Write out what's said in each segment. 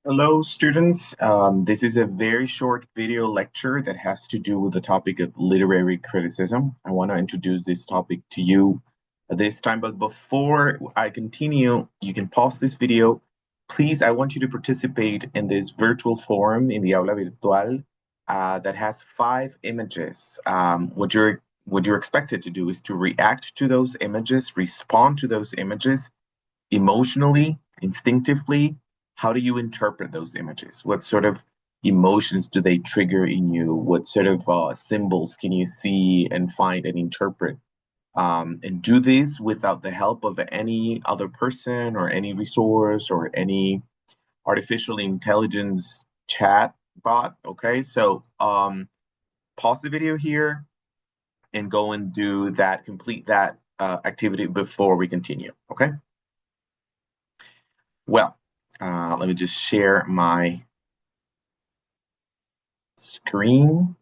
Hello, students. This is a very short video lecture that has to do with the topic of literary criticism. I want to introduce this topic to you this time, but before I continue, you can pause this video. Please, I want you to participate in this virtual forum in the Aula Virtual that has 5 images. What you're expected to do is to react to those images, respond to those images emotionally, instinctively. How do you interpret those images? What sort of emotions do they trigger in you? What sort of symbols can you see and find and interpret? And do this without the help of any other person or any resource or any artificial intelligence chat bot. Okay, so pause the video here and go and do that, complete that activity before we continue. Okay. Well, let me just share my screen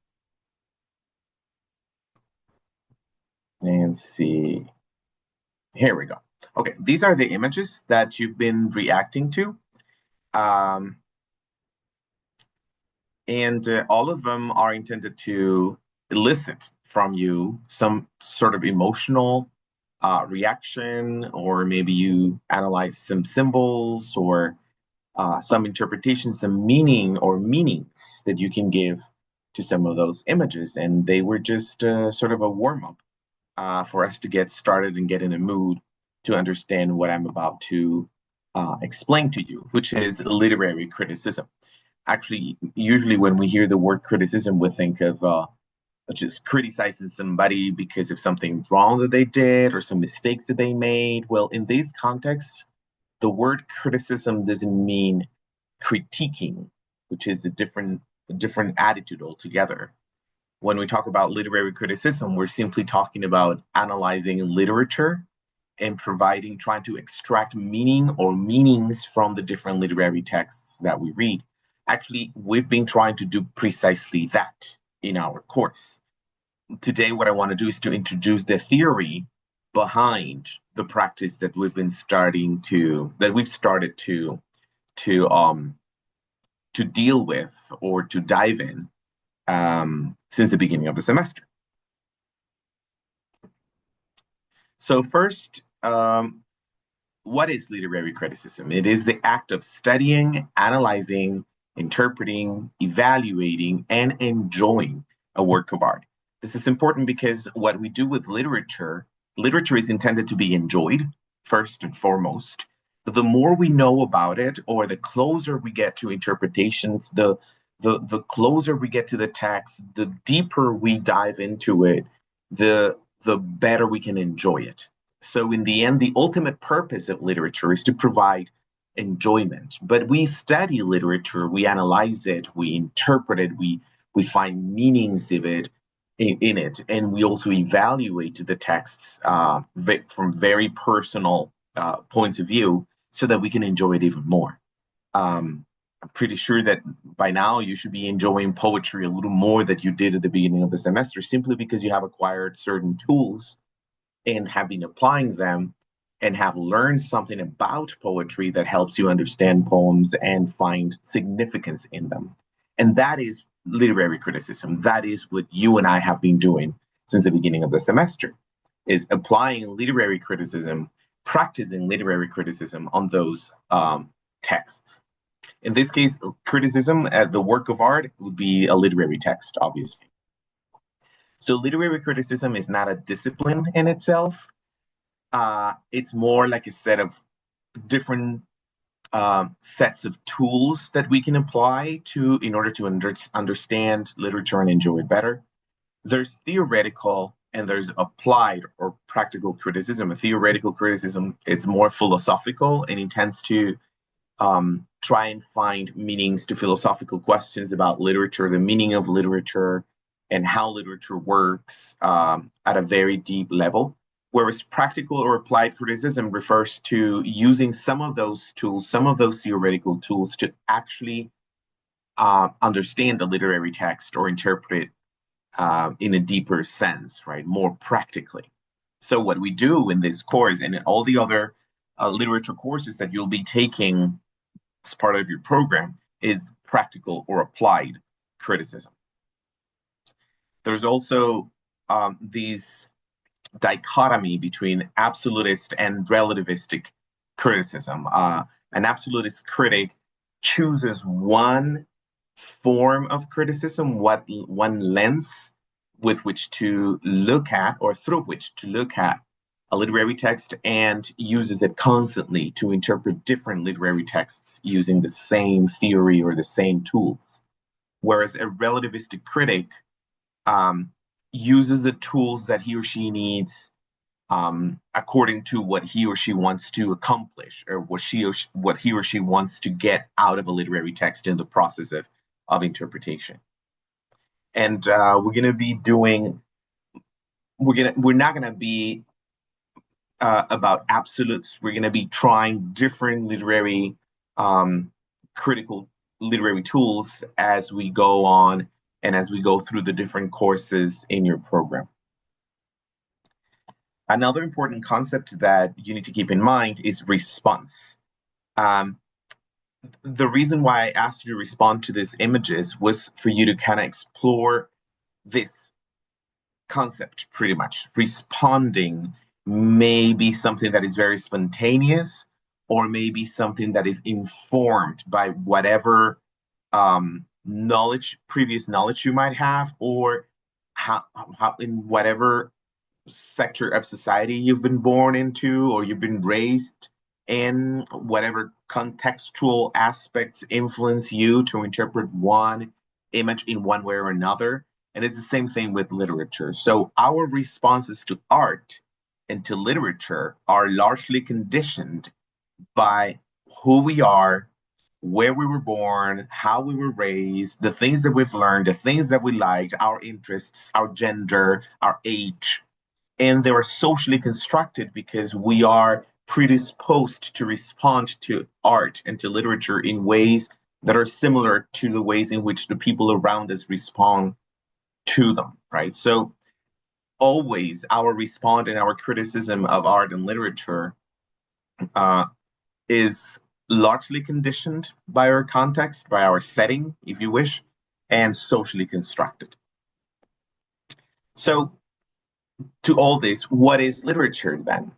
and see. Here we go. Okay, these are the images that you've been reacting to. Um, and all of them are intended to elicit from you some sort of emotional reaction, or maybe you analyze some symbols or some interpretations, some meaning or meanings that you can give to some of those images. And they were just sort of a warm up for us to get started and get in a mood to understand what I'm about to explain to you, which is literary criticism. Actually, usually when we hear the word criticism, we think of just criticizing somebody because of something wrong that they did or some mistakes that they made. Well, in this context, the word criticism doesn't mean critiquing, which is a different attitude altogether. When we talk about literary criticism, we're simply talking about analyzing literature and trying to extract meaning or meanings from the different literary texts that we read. Actually, we've been trying to do precisely that in our course. Today, what I want to do is to introduce the theory behind the practice that we've started to um to deal with or to dive in since the beginning of the semester. So first, what is literary criticism? It is the act of studying, analyzing, interpreting, evaluating, and enjoying a work of art. This is important because what we do with literature is intended to be enjoyed first and foremost. But the more we know about it, or the closer we get to interpretations, the closer we get to the text, the deeper we dive into it, the better we can enjoy it. So in the end, the ultimate purpose of literature is to provide enjoyment. But we study literature, we analyze it, we interpret it, we find meanings of it in it, and we also evaluate the texts from very personal points of view so that we can enjoy it even more. I'm pretty sure that by now you should be enjoying poetry a little more than you did at the beginning of the semester, simply because you have acquired certain tools and have been applying them and have learned something about poetry that helps you understand poems and find significance in them. And that is literary criticism. That is what you and I have been doing since the beginning of the semester, is applying literary criticism, practicing literary criticism on those texts. In this case, criticism at the work of art would be a literary text, obviously. So literary criticism is not a discipline in itself. It's more like a set of different sets of tools that we can apply to in order to understand literature and enjoy it better. There's theoretical and there's applied or practical criticism. A theoretical criticism, it's more philosophical and intends to try and find meanings to philosophical questions about literature, the meaning of literature, and how literature works at a very deep level. Whereas practical or applied criticism refers to using some of those tools, some of those theoretical tools, to actually understand the literary text or interpret it in a deeper sense, right? More practically. So, what we do in this course and in all the other literature courses that you'll be taking as part of your program is practical or applied criticism. There's also these dichotomy between absolutist and relativistic criticism. An absolutist critic chooses one form of criticism, one lens with which to look at or through which to look at a literary text, and uses it constantly to interpret different literary texts using the same theory or the same tools. Whereas a relativistic critic um, uses the tools that he or she needs according to what he or she wants to accomplish, or what he or she wants to get out of a literary text in the process of interpretation. And we're not gonna be about absolutes. We're gonna be trying different critical literary tools as we go on and as we go through the different courses in your program. Another important concept that you need to keep in mind is response. The reason why I asked you to respond to these images was for you to kind of explore this concept pretty much. Responding may be something that is very spontaneous, or maybe something that is informed by whatever previous knowledge you might have, or how in whatever sector of society you've been born into or you've been raised in, whatever contextual aspects influence you to interpret one image in one way or another. And it's the same thing with literature. So our responses to art and to literature are largely conditioned by who we are, where we were born, how we were raised, the things that we've learned, the things that we liked, our interests, our gender, our age. And they are socially constructed because we are predisposed to respond to art and to literature in ways that are similar to the ways in which the people around us respond to them, right? So always our response and our criticism of art and literature is largely conditioned by our context, by our setting, if you wish, and socially constructed. So to all this, what is literature then?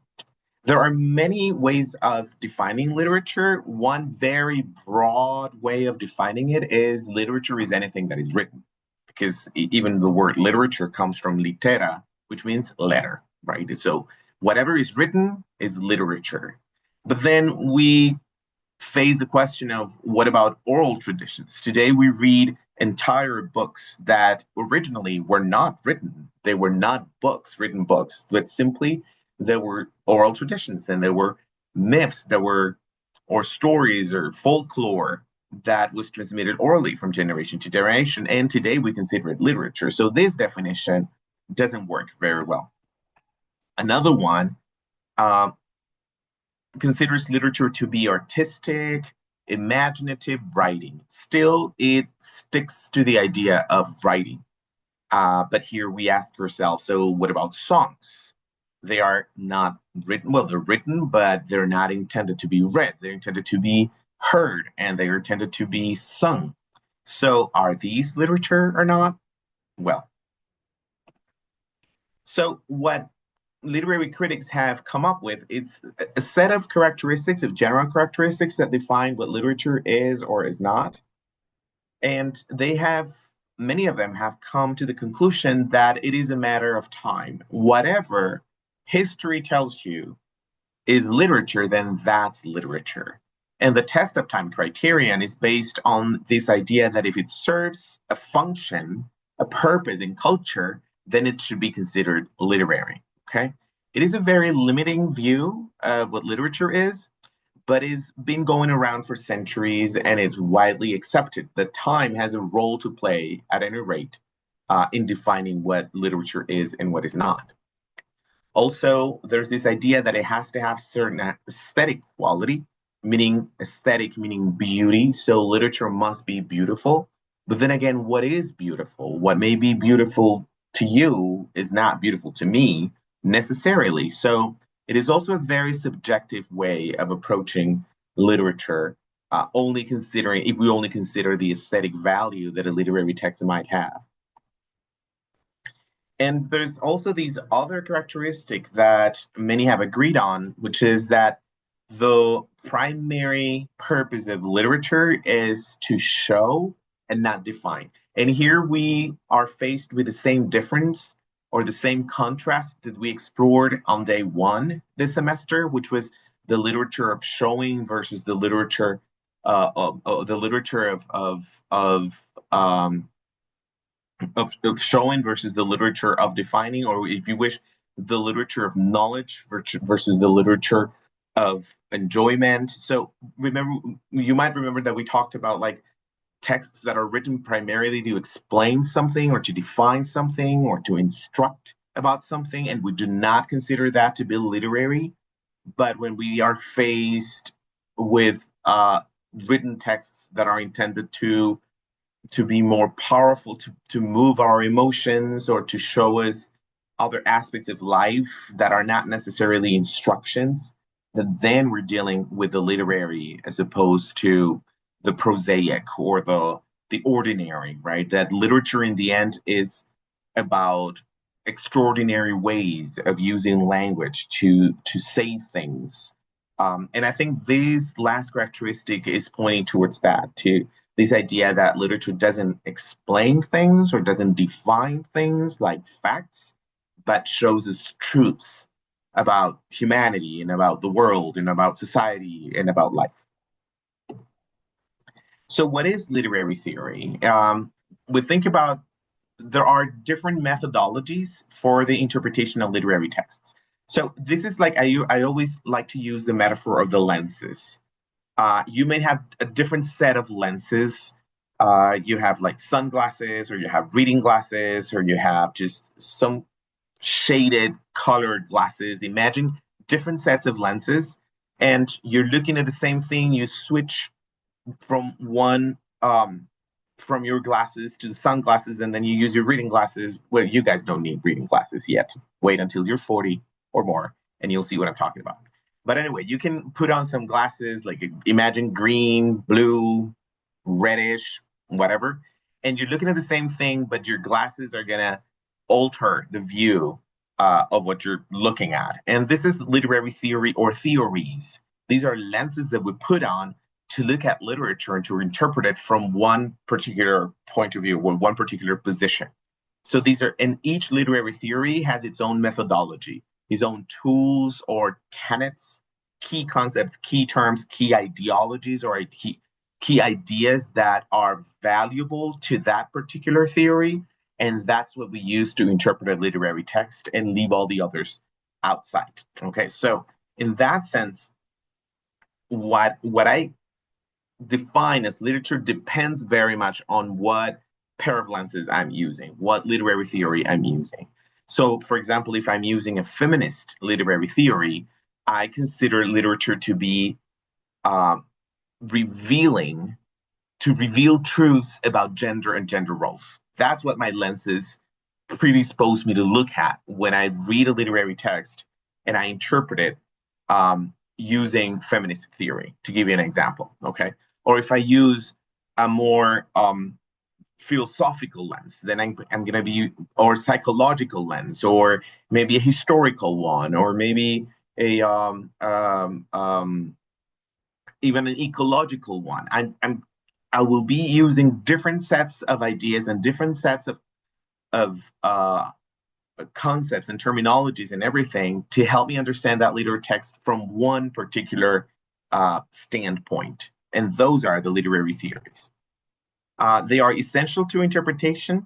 There are many ways of defining literature. One very broad way of defining it is literature is anything that is written, because even the word literature comes from litera, which means letter, right? So whatever is written is literature. But then we face the question of what about oral traditions? Today we read entire books that originally were not written. They were not written books, but simply there were oral traditions, and there were myths or stories or folklore that was transmitted orally from generation to generation. And today we consider it literature. So this definition doesn't work very well. Another one considers literature to be artistic, imaginative writing. Still, it sticks to the idea of writing. But here we ask ourselves, so what about songs? They are not written, well, they're written, but they're not intended to be read. They're intended to be heard, and they are intended to be sung. So are these literature or not? Well, so what literary critics have come up with, it's a set of characteristics, of general characteristics that define what literature is or is not. And many of them have come to the conclusion that it is a matter of time. Whatever history tells you is literature, then that's literature. And the test of time criterion is based on this idea that if it serves a function, a purpose in culture, then it should be considered literary. Okay. It is a very limiting view of what literature is, but it's been going around for centuries and it's widely accepted that time has a role to play at any rate in defining what literature is and what is not. Also, there's this idea that it has to have certain aesthetic quality, meaning aesthetic, meaning beauty. So literature must be beautiful. But then again, what is beautiful? What may be beautiful to you is not beautiful to me necessarily. So it is also a very subjective way of approaching literature only considering if we only consider the aesthetic value that a literary text might have. And there's also these other characteristic that many have agreed on, which is that the primary purpose of literature is to show and not define. And here we are faced with the same difference or the same contrast that we explored on day one this semester, which was the literature of showing versus the literature of the literature of showing versus the literature of defining, or if you wish, the literature of knowledge versus the literature of enjoyment. So remember, you might remember that we talked about like texts that are written primarily to explain something or to define something or to instruct about something, and we do not consider that to be literary. But when we are faced with written texts that are intended to be more powerful, to move our emotions or to show us other aspects of life that are not necessarily instructions, that then we're dealing with the literary as opposed to the prosaic or the ordinary, right? That literature in the end is about extraordinary ways of using language to say things. And I think this last characteristic is pointing towards that, to this idea that literature doesn't explain things or doesn't define things like facts, but shows us truths about humanity and about the world and about society and about life. So, what is literary theory? We think about there are different methodologies for the interpretation of literary texts. So, this is like I always like to use the metaphor of the lenses. You may have a different set of lenses. You have like sunglasses, or you have reading glasses, or you have just some shaded colored glasses. Imagine different sets of lenses, and you're looking at the same thing. You switch from one from your glasses to the sunglasses, and then you use your reading glasses. Well, you guys don't need reading glasses yet. Wait until you're 40 or more, and you'll see what I'm talking about. But anyway, you can put on some glasses, like imagine green, blue, reddish, whatever, and you're looking at the same thing, but your glasses are gonna alter the view of what you're looking at. And this is literary theory or theories. These are lenses that we put on to look at literature and to interpret it from one particular point of view or one particular position. So these are, and each literary theory has its own methodology, its own tools or tenets, key concepts, key terms, key ideologies, or key ideas that are valuable to that particular theory. And that's what we use to interpret a literary text and leave all the others outside. Okay, so in that sense, what I define as literature depends very much on what pair of lenses I'm using, what literary theory I'm using. So, for example, if I'm using a feminist literary theory, I consider literature to be uh, revealing, to reveal truths about gender and gender roles. That's what my lenses predispose me to look at when I read a literary text and I interpret it using feminist theory, to give you an example. Okay. Or if I use a more philosophical lens, then I'm going to be, or psychological lens, or maybe a historical one, or maybe a even an ecological one. I will be using different sets of ideas and different sets of concepts and terminologies and everything to help me understand that literary text from one particular standpoint. And those are the literary theories. They are essential to interpretation.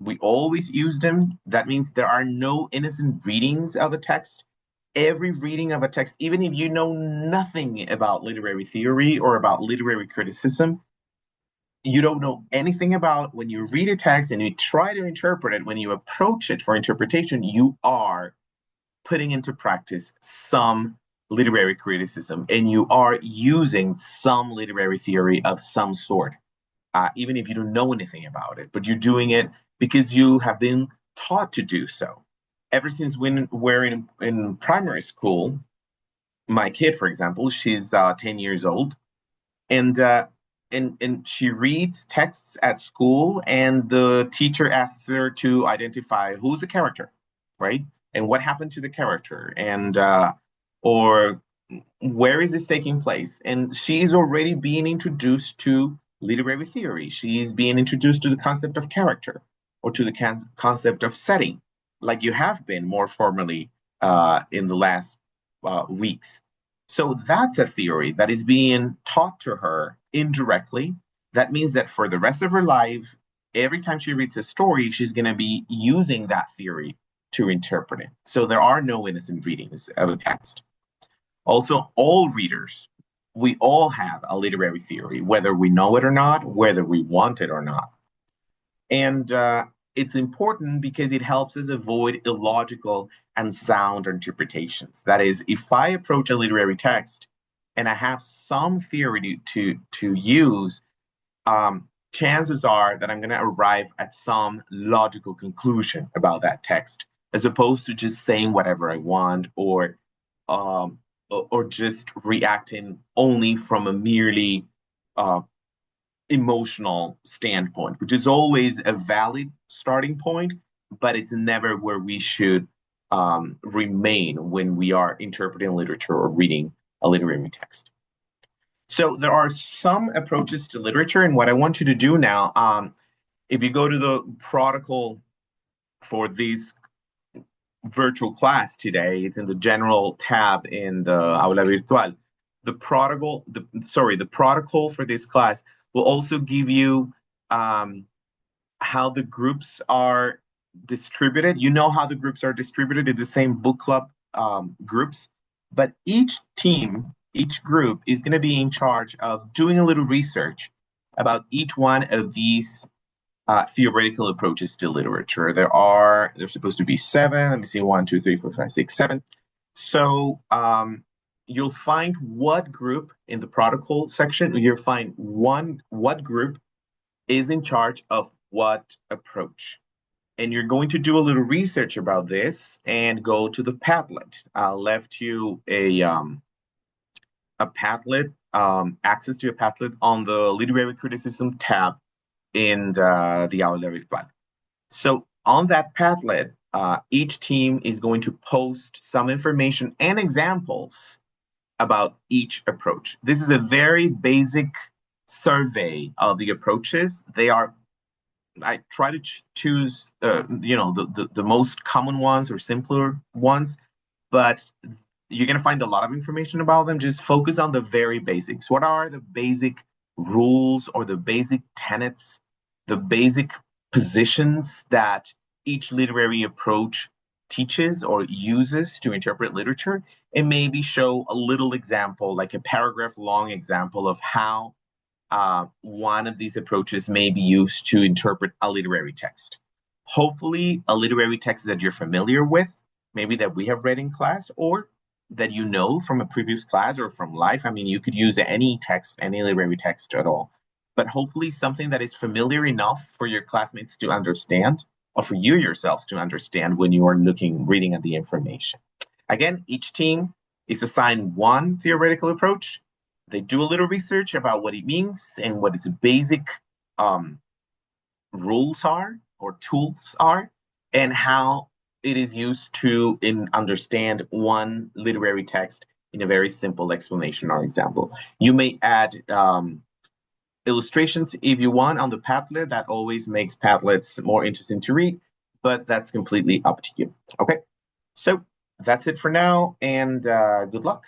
We always use them. That means there are no innocent readings of a text. Every reading of a text, even if you know nothing about literary theory or about literary criticism, you don't know anything about, when you read a text and you try to interpret it, when you approach it for interpretation, you are putting into practice some literary criticism and you are using some literary theory of some sort, even if you don't know anything about it, but you're doing it because you have been taught to do so. Ever since when we're in primary school, my kid, for example, she's 10 years old. And she reads texts at school, and the teacher asks her to identify who's the character, right? And what happened to the character, and or where is this taking place? And she's already being introduced to literary theory. She's being introduced to the concept of character or to the concept of setting, like you have been more formally in the last weeks. So that's a theory that is being taught to her indirectly. That means that for the rest of her life, every time she reads a story, she's going to be using that theory to interpret it. So there are no innocent readings of a text. Also, all readers, we all have a literary theory, whether we know it or not, whether we want it or not. And it's important because it helps us avoid illogical and sound interpretations. That is, if I approach a literary text and I have some theory to use, chances are that I'm going to arrive at some logical conclusion about that text, as opposed to just saying whatever I want um, or just reacting only from a merely uh, emotional standpoint, which is always a valid starting point, but it's never where we should remain when we are interpreting literature or reading a literary text. So there are some approaches to literature, and what I want you to do now, if you go to the protocol for this virtual class today, it's in the general tab in the Aula Virtual. The protocol for this class will also give you how the groups are distributed. You know how the groups are distributed in the same book club groups, but each team, each group is going to be in charge of doing a little research about each one of these theoretical approaches to literature. There's supposed to be seven. Let me see, 1, 2, 3, 4, 5, 6, 7. So you'll find what group in the protocol section. You'll find what group is in charge of what approach. And you're going to do a little research about this and go to the Padlet. I left you a Padlet, access to a Padlet on the literary criticism tab in the Aula Virtual. So on that Padlet, each team is going to post some information and examples about each approach. This is a very basic survey of the approaches. I try to choose, the most common ones or simpler ones, but you're going to find a lot of information about them. Just focus on the very basics. What are the basic rules or the basic tenets, the basic positions that each literary approach teaches or uses to interpret literature? And maybe show a little example, like a paragraph long example of how one of these approaches may be used to interpret a literary text. Hopefully, a literary text that you're familiar with, maybe that we have read in class, or that you know from a previous class or from life. I mean, you could use any text, any literary text at all, but hopefully something that is familiar enough for your classmates to understand, or for you yourselves to understand when you are reading at the information. Again, each team is assigned one theoretical approach. They do a little research about what it means and what its basic um, rules are or tools are, and how it is used to understand one literary text in a very simple explanation or example. You may add illustrations if you want on the Padlet. That always makes Padlets more interesting to read, but that's completely up to you. Okay, so that's it for now, and good luck.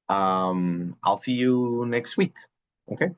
I'll see you next week. Okay.